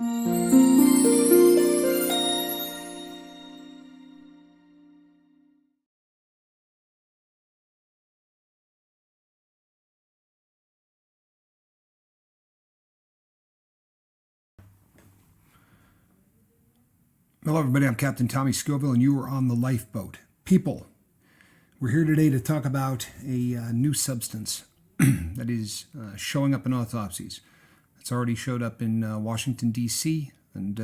Hello, everybody. I'm Captain Tommy Scoville, and you are on the lifeboat. People, we're here today to talk about a new substance that is showing up in autopsies. It's already showed up in Washington, D.C., and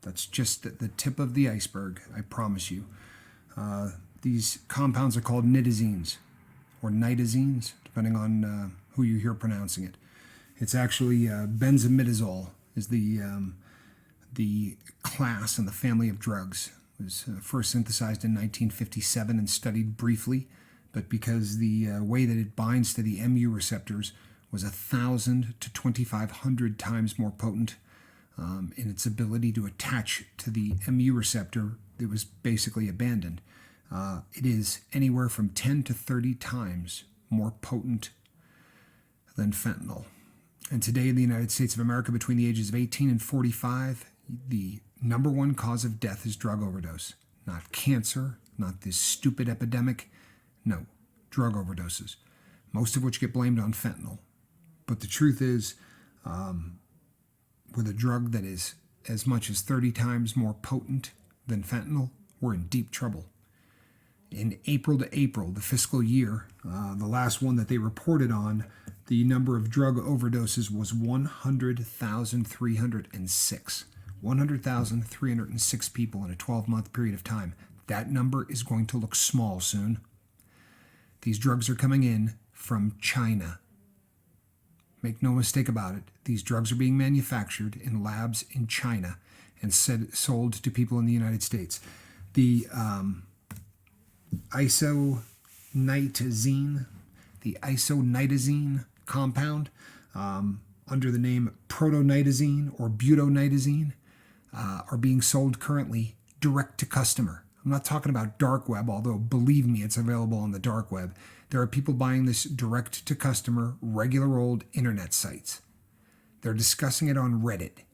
that's just the tip of the iceberg, I promise you. These compounds are called nitazenes, or nitazenes, depending on who you hear pronouncing it. It's actually benzimidazole is the class and the family of drugs. It was first synthesized in 1957 and studied briefly, but because the way that it binds to the mu receptors was 1,000 to 2,500 times more potent in its ability to attach to the mu receptor, it was basically abandoned. It is anywhere from 10 to 30 times more potent than fentanyl. And today in the United States of America, between the ages of 18 and 45, the number one cause of death is drug overdose. Not cancer, not this stupid epidemic. No, drug overdoses, most of which get blamed on fentanyl. But the truth is, with a drug that is as much as 30 times more potent than fentanyl, we're in deep trouble. In April to April, the fiscal year, the last one that they reported on, the number of drug overdoses was 100,306. 100,306 people in a 12-month period of time. That number is going to look small soon. These drugs are coming in from China. Make no mistake about it. These drugs are being manufactured in labs in China and sold to people in the United States. The isonitazene compound, under the name protonitazene or butonitazene, are being sold currently direct to customer. I'm not talking about dark web, although believe me, it's available on the dark web. There are people buying this direct to customer, regular old internet sites. They're discussing it on Reddit.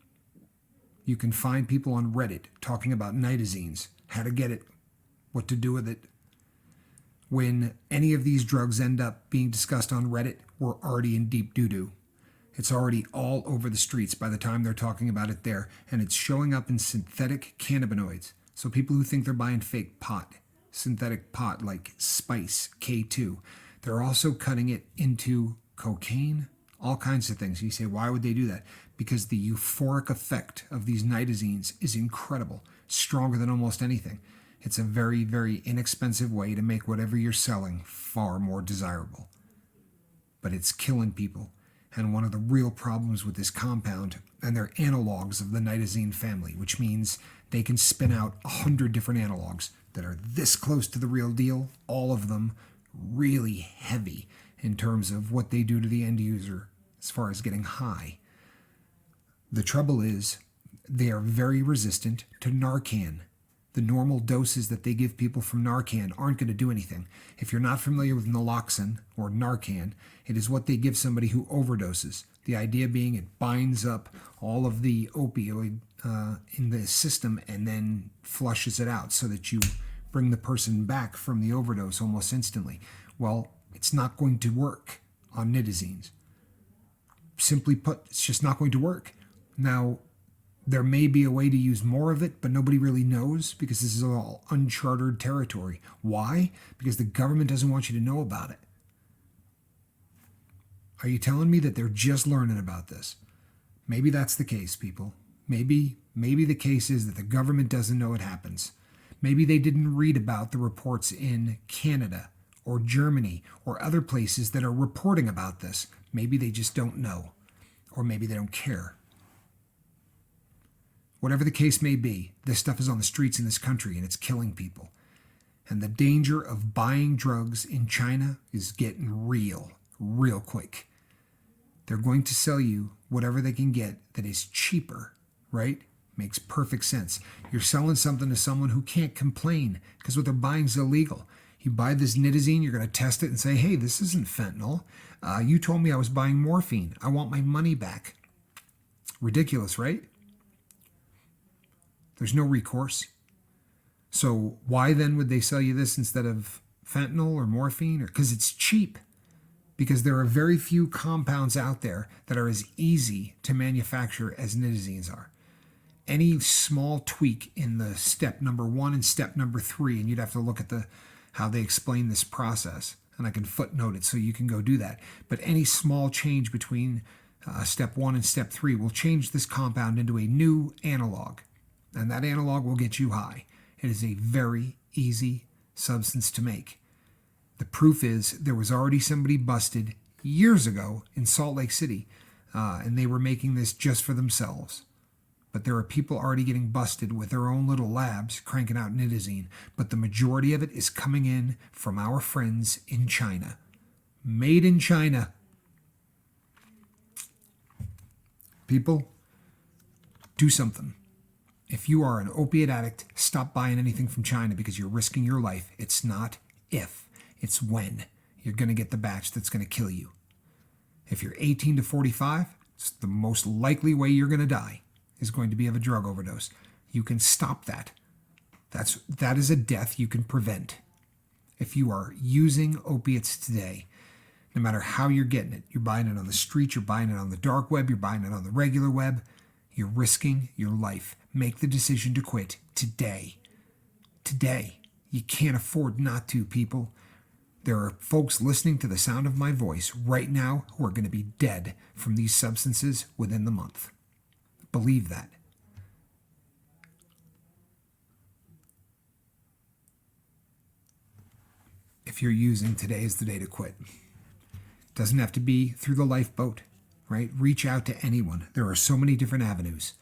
You can find people on Reddit talking about nitazenes, how to get it, what to do with it. When any of these drugs end up being discussed on Reddit, we're already in deep doo-doo. It's already all over the streets by the time they're talking about it there, and it's showing up in synthetic cannabinoids. So people who think they're buying fake pot, synthetic pot like Spice, K2, they're also cutting it into cocaine, all kinds of things. You say, why would they do that? Because the euphoric effect of these nitazenes is incredible, stronger than almost anything. It's a very, very inexpensive way to make whatever you're selling far more desirable. But it's killing people. And one of the real problems with this compound, and they're analogs of the nitazene family, which means they can spin out 100 different analogs that are this close to the real deal, all of them really heavy in terms of what they do to the end user as far as getting high. The trouble is they are very resistant to Narcan. The normal doses that they give people from Narcan aren't going to do anything. If you're not familiar with naloxone or Narcan, it is what they give somebody who overdoses. The idea being it binds up all of the opioid in the system and then flushes it out so that you bring the person back from the overdose almost instantly. Well, it's not going to work on nitazenes. Simply put, it's just not going to work. Now, there may be a way to use more of it, but nobody really knows because this is all uncharted territory. Why? Because the government doesn't want you to know about it. Are you telling me that they're just learning about this? Maybe that's the case, people. Maybe the case is that the government doesn't know it happens. Maybe they didn't read about the reports in Canada or Germany or other places that are reporting about this. Maybe they just don't know, or maybe they don't care. Whatever the case may be, this stuff is on the streets in this country and it's killing people. And the danger of buying drugs in China is getting real quick. They're going to sell you whatever they can get that is cheaper, right? Makes perfect sense. You're selling something to someone who can't complain because what they're buying is illegal. You buy this nitazene, you're going to test it and say, hey, this isn't fentanyl. You told me I was buying morphine. I want my money back. Ridiculous, right? There's no recourse. So why then would they sell you this instead of fentanyl or morphine? Or because it's cheap. Because there are very few compounds out there that are as easy to manufacture as nitazenes are. Any small tweak in the step number 1 and step number 3, and you'd have to look at how they explain this process, and I can footnote it so you can go do that. But any small change between step 1 and step 3 will change this compound into a new analog, and that analog will get you high. It is a very easy substance to make. The proof is there was already somebody busted years ago in Salt Lake City, and they were making this just for themselves. But there are people already getting busted with their own little labs cranking out nitazene. But the majority of it is coming in from our friends in China. Made in China. People, do something. If you are an opiate addict, stop buying anything from China because you're risking your life. It's not if, it's when you're going to get the batch that's going to kill you. If you're 18 to 45, it's the most likely way you're going to die is going to be of a drug overdose. You can stop that. That is a death you can prevent. If you are using opiates today, no matter how you're getting it, you're buying it on the street, you're buying it on the dark web, you're buying it on the regular web, you're risking your life. Make the decision to quit today. Today. You can't afford not to, people. There are folks listening to the sound of my voice right now who are going to be dead from these substances within the month. Believe that. If you're using, today is the day to quit. Doesn't have to be through the lifeboat, right? Reach out to anyone. There are so many different avenues,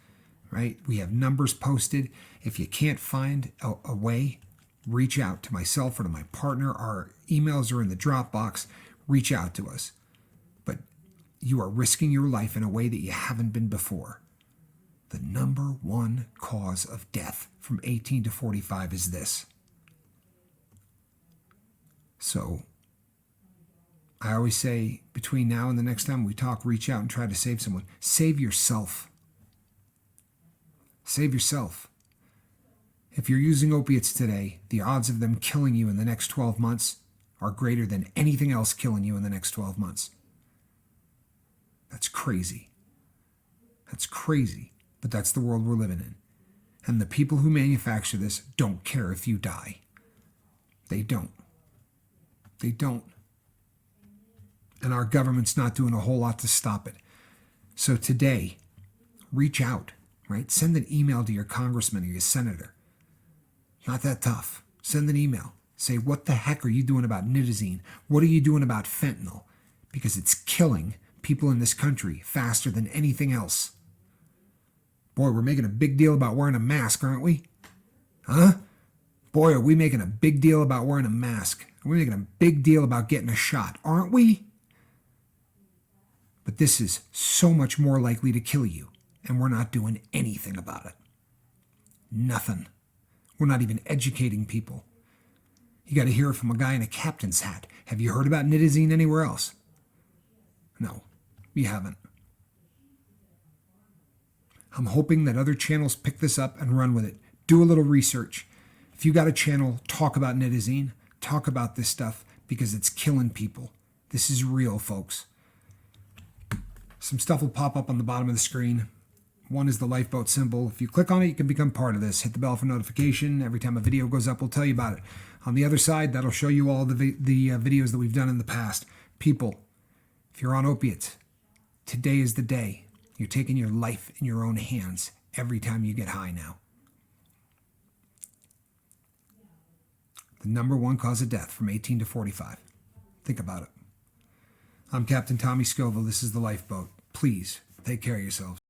right? We have numbers posted. If you can't find a way, reach out to myself or to my partner. Our emails are in the Dropbox. Reach out to us. But you are risking your life in a way that you haven't been before. The number one cause of death from 18 to 45 is this. So I always say between now and the next time we talk, reach out and try to save someone. Save yourself. Save yourself. If you're using opiates today, the odds of them killing you in the next 12 months are greater than anything else killing you in the next 12 months. That's crazy. That's crazy. But that's the world we're living in. And the people who manufacture this don't care if you die. They don't. They don't. And our government's not doing a whole lot to stop it. So today, reach out, right? Send an email to your congressman or your senator. Not that tough. Send an email. Say, what the heck are you doing about nitazene? What are you doing about fentanyl? Because it's killing people in this country faster than anything else. Boy, we're making a big deal about wearing a mask, aren't we? Huh? Boy, are we making a big deal about wearing a mask. Are we making a big deal about getting a shot, aren't we? But this is so much more likely to kill you, and we're not doing anything about it. Nothing. We're not even educating people. You got to hear it from a guy in a captain's hat. Have you heard about nitazene anywhere else? No, you haven't. I'm hoping that other channels pick this up and run with it. Do a little research. If you got a channel, talk about nitazene. Talk about this stuff because it's killing people. This is real, folks. Some stuff will pop up on the bottom of the screen. One is the lifeboat symbol. If you click on it, you can become part of this. Hit the bell for notification. Every time a video goes up, we'll tell you about it. On the other side, that'll show you all the videos that we've done in the past. People, if you're on opiates, today is the day. You're taking your life in your own hands every time you get high now. The number one cause of death from 18 to 45. Think about it. I'm Captain Tommy Scoville. This is the Lifeboat. Please, take care of yourselves.